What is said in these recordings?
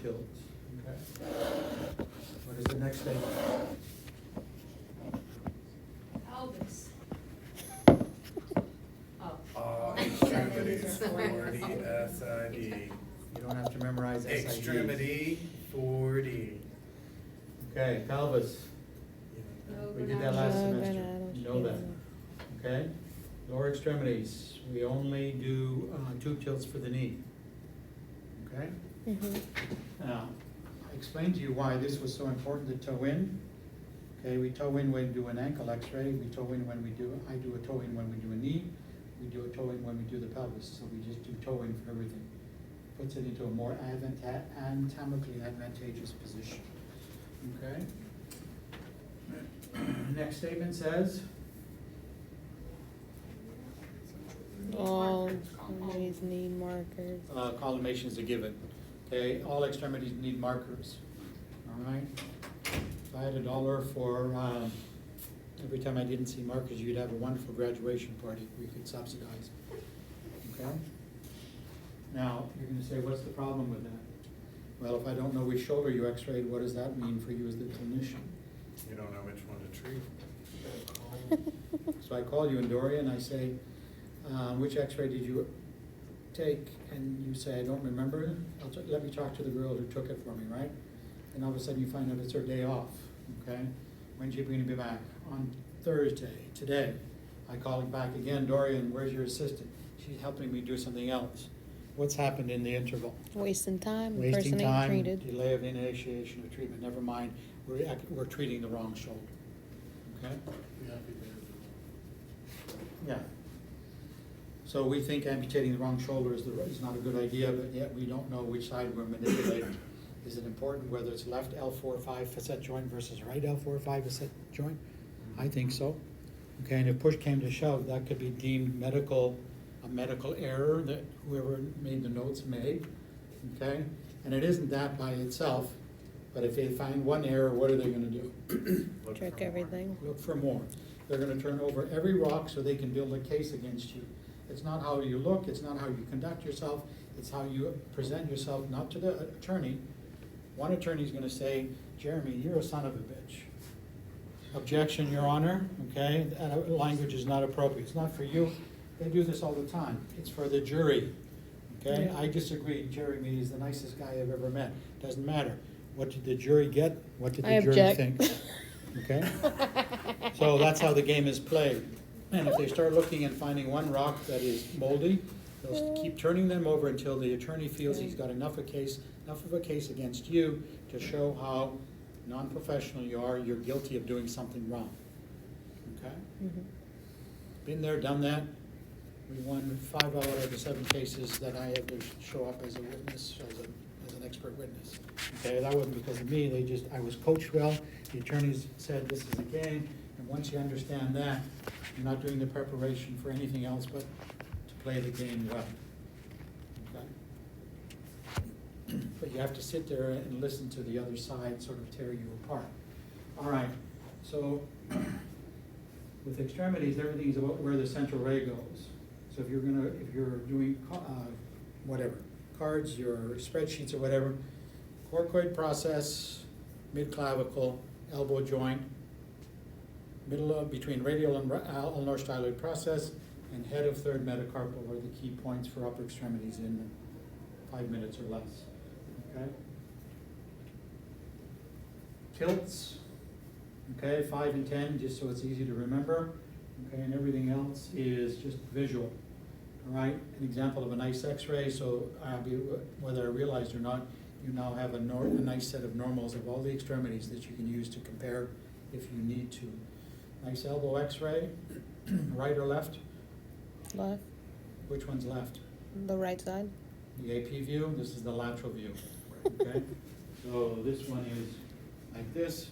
tilts. Okay. What is the next statement? Pelvis. Oh. All extremities, 40 SID. You don't have to memorize SID. Extremity, 40. Okay, pelvis. We did that last No, semester. gonadal, You know that. yeah. Okay? Lower extremities, we only do tube tilts for the knee. Okay? Mhm. Now, I explained to you why this was so important to toe in. Okay, we toe in when we do an ankle x-ray, we toe in when I do a toe in when we do a knee, we do a toe in when we do the pelvis, so we just do toe in for everything. Puts it into a more anatomically advantageous position. Okay? Next statement says, All extremities need markers. collimation is a given. Okay, all extremities need markers. All right? If I had $1 for every time I didn't see markers, you'd have a wonderful graduation party we could subsidize. Okay? Now, you're gonna say, what's the problem with that? Well, if I don't know which shoulder you x-rayed, what does that mean for you as the clinician? You don't know which one to treat. So I call you in Doria and I say, which x-ray did you take? And you say, I don't remember. Let me talk to the girl who took it for me, right? And all of a sudden you find out it's her day off, okay? When's she going to be back? On Thursday, today. I call her back again, Dorian, where's your assistant? She's helping me do something else. What's happened in the interval? Wasting time, the Wasting person ain't time, treated. delay of initiation of treatment, never mind, we're treating the wrong shoulder, okay? Yeah. So we think amputating the wrong shoulder is not a good idea, but yet we don't know which side we're manipulating. Is it important whether it's left L4-5 facet joint versus right L4-5 facet joint? I think so. Okay, and if push came to shove, that could be deemed a medical error that whoever made the notes made, okay? And it isn't that by itself, but if they find one error, what are they gonna do? Look Check for more. everything. Look for more. They're gonna turn over every rock so they can build a case against you. It's not how you look, it's not how you conduct yourself, it's how you present yourself, not to the attorney. One attorney's gonna say, Jeremy, you're a son of a bitch. Objection, Your Honor, okay, that language is not appropriate, it's not for you. They do this all the time, it's for the jury, okay? Yeah. I disagree, Jeremy is the nicest guy I've ever met, doesn't matter. What did the jury get? What did I the jury object. think? Okay? So that's how the game is played. And if they start looking and finding one rock that is moldy, they'll keep turning them over until the attorney feels he's got enough of a case against you to show how non-professional you are, you're guilty of doing something wrong. Okay? Mhm. Been there, done that. We won 5 out of the 7 cases that I had to show up as a witness, as an expert witness. Okay, that wasn't because of me, I was coached well, the attorneys said this is a game, and once you understand that, you're not doing the preparation for anything else but to play the game well. Okay? But you have to sit there and listen to the other side sort of tear you apart. All right, so with extremities, everything is about where the central ray goes. So if you're doing whatever, cards, your spreadsheets or whatever, coracoid process, mid-clavicle, elbow joint, between radial and ulnar styloid process, and head of third metacarpal are the key points for upper extremities in 5 minutes or less. Okay? Tilts, okay, 5 and 10, just so it's easy to remember. Okay, and everything else is just visual. All right, an example of a nice x-ray, so whether I realized or not, you now have a nice set of normals of all the extremities that you can use to compare if you need to. Nice elbow x-ray, right or left? Left, Which one's left? the right side. The AP view, this is the lateral view, okay? So this one is like this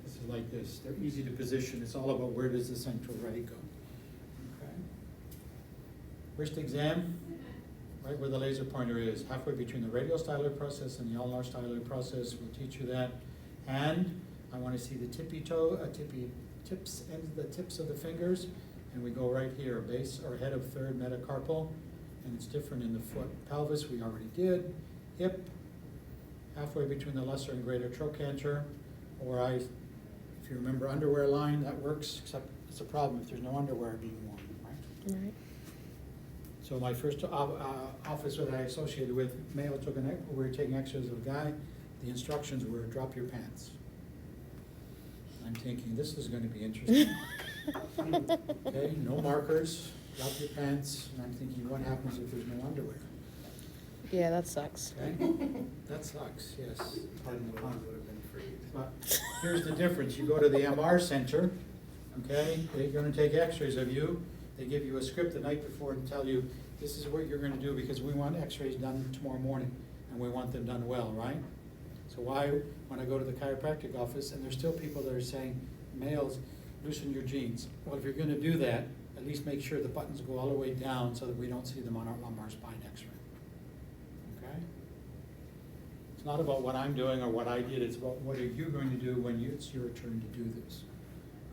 is like this. They're easy to position, it's all about where does the central ray go, okay? Wrist exam, right where the laser pointer is, halfway between the radial styloid process and the ulnar styloid process, we'll teach you that. And I want to see the the tips of the fingers, and we go right here, base or head of third metacarpal, and it's different in the foot. Pelvis, we already did. Hip, halfway between the lesser and greater trochanter, or if you remember underwear line, that works, except it's a problem if there's no underwear being worn, right? Right. So my first office that I associated with, male took we were taking x-rays of a guy, the instructions were drop your pants. I'm thinking, this is gonna be interesting. Okay, no markers, drop your pants, and I'm thinking, what happens if there's no underwear? Yeah, that sucks. Okay, that sucks, yes. Pardon the pun. Would have been freed. But here's the difference, you go to the MR center, okay, they're gonna take x-rays of you, they give you a script the night before and tell you, this is what you're gonna do because we want x-rays done tomorrow morning, and we want them done well, right? So why, when I go to the chiropractic office, and there's still people that are saying, males, loosen your jeans. Well, if you're gonna do that, at least make sure the buttons go all the way down so that we don't see them on our lumbar spine x-ray. Okay? It's not about what I'm doing or what I did, it's about what are you going to do when it's your turn to do this.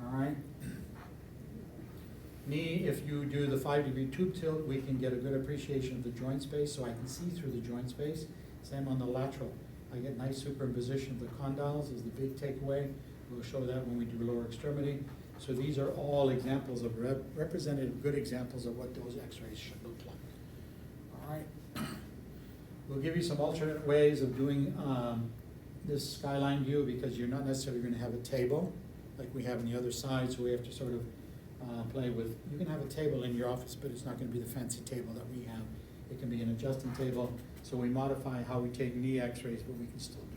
All right? Knee, if you do the 5-degree tube tilt, we can get a good appreciation of the joint space, so I can see through the joint space. Same on the lateral. I get nice superimposition of the condyles is the big takeaway. We'll show that when we do lower extremity. So these are all examples of representative, good examples of what those x-rays should look like. All right. We'll give you some alternate ways of doing this skyline view because you're not necessarily going to have a table like we have on the other side, so we have to sort of play with. You can have a table in your office, but it's not going to be the fancy table that we have. It can be an adjusting table, so we modify how we take knee x-rays, but we can still do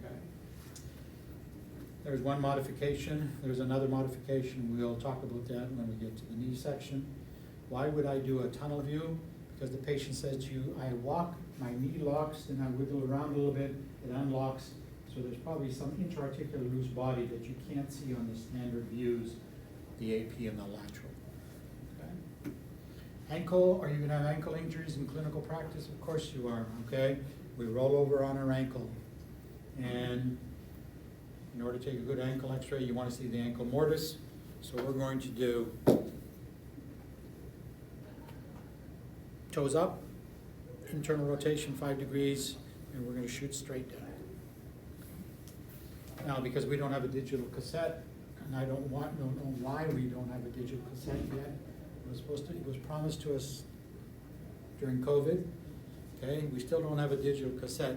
it. Okay. There's one modification. There's another modification. We'll talk about that when we get to the knee section. Why would I do a tunnel view? Because the patient says to you, I walk, my knee locks, then I wiggle around a little bit, it unlocks. So there's probably some intra-articular loose body that you can't see on the standard views, the AP and the lateral. Okay. Ankle, are you gonna have ankle injuries in clinical practice? Of course you are, okay? We roll over on our ankle. And in order to take a good ankle x-ray, you wanna see the ankle mortise. So we're going to do toes up, internal rotation 5 degrees, and we're gonna shoot straight down. Now, because we don't have a digital cassette, and I don't know why we don't have a digital cassette yet. It was promised to us during COVID, okay? We still don't have a digital cassette,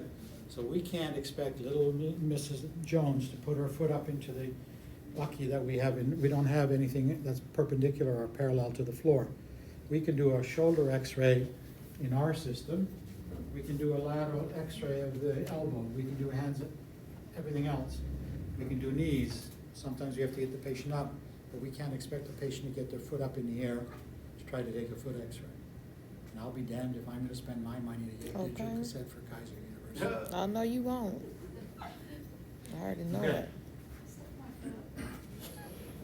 so we can't expect little Mrs. Jones to put her foot up into the, lucky that we don't have anything that's perpendicular or parallel to the floor. We can do a shoulder x-ray in our system. We can do a lateral x-ray of the elbow. We can do hands, everything else. We can do knees. Sometimes we have to get the patient up, but we can't expect the patient to get their foot up in the air to try to take a foot x-ray. And I'll be damned if I'm gonna spend my money to get a digital Okay. cassette for Kaiser University. Oh, no, you won't. I already know Okay. it.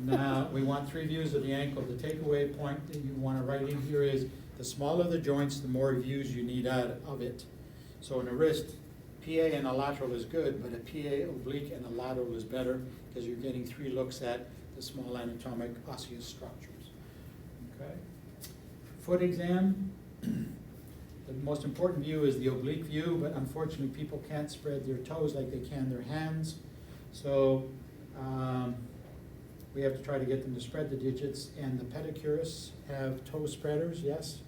Now, we want 3 views of the ankle. The takeaway point that you want to write in here is the smaller the joints, the more views you need out of it. So in a wrist, PA and a lateral is good, but a PA oblique and a lateral is better because you're getting 3 looks at the small anatomic osseous structures. Okay. Foot exam. The most important view is the oblique view, but unfortunately people can't spread their toes like they can their hands. So we have to try to get them to spread the digits, and the pedicurists have toe spreaders, yes?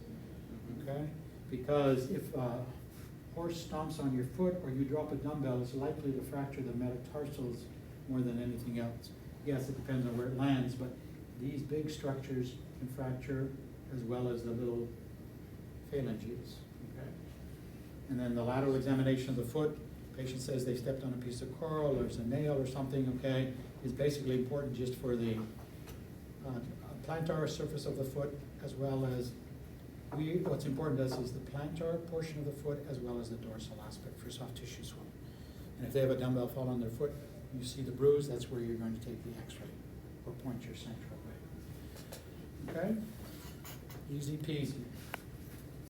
Okay, because if a horse stomps on your foot or you drop a dumbbell, it's likely to fracture the metatarsals more than anything else. Yes, it depends on where it lands, but these big structures can fracture as well as the little phalanges, okay? And then the lateral examination of the foot, patient says they stepped on a piece of coral or there's a nail or something, okay, is basically important just for the plantar surface of the foot as well as what's important to us is the plantar portion of the foot as well as the dorsal aspect for soft tissue swelling. And if they have a dumbbell fall on their foot, you see the bruise, that's where you're going to take the x-ray or point your central ray. Okay? Easy peasy.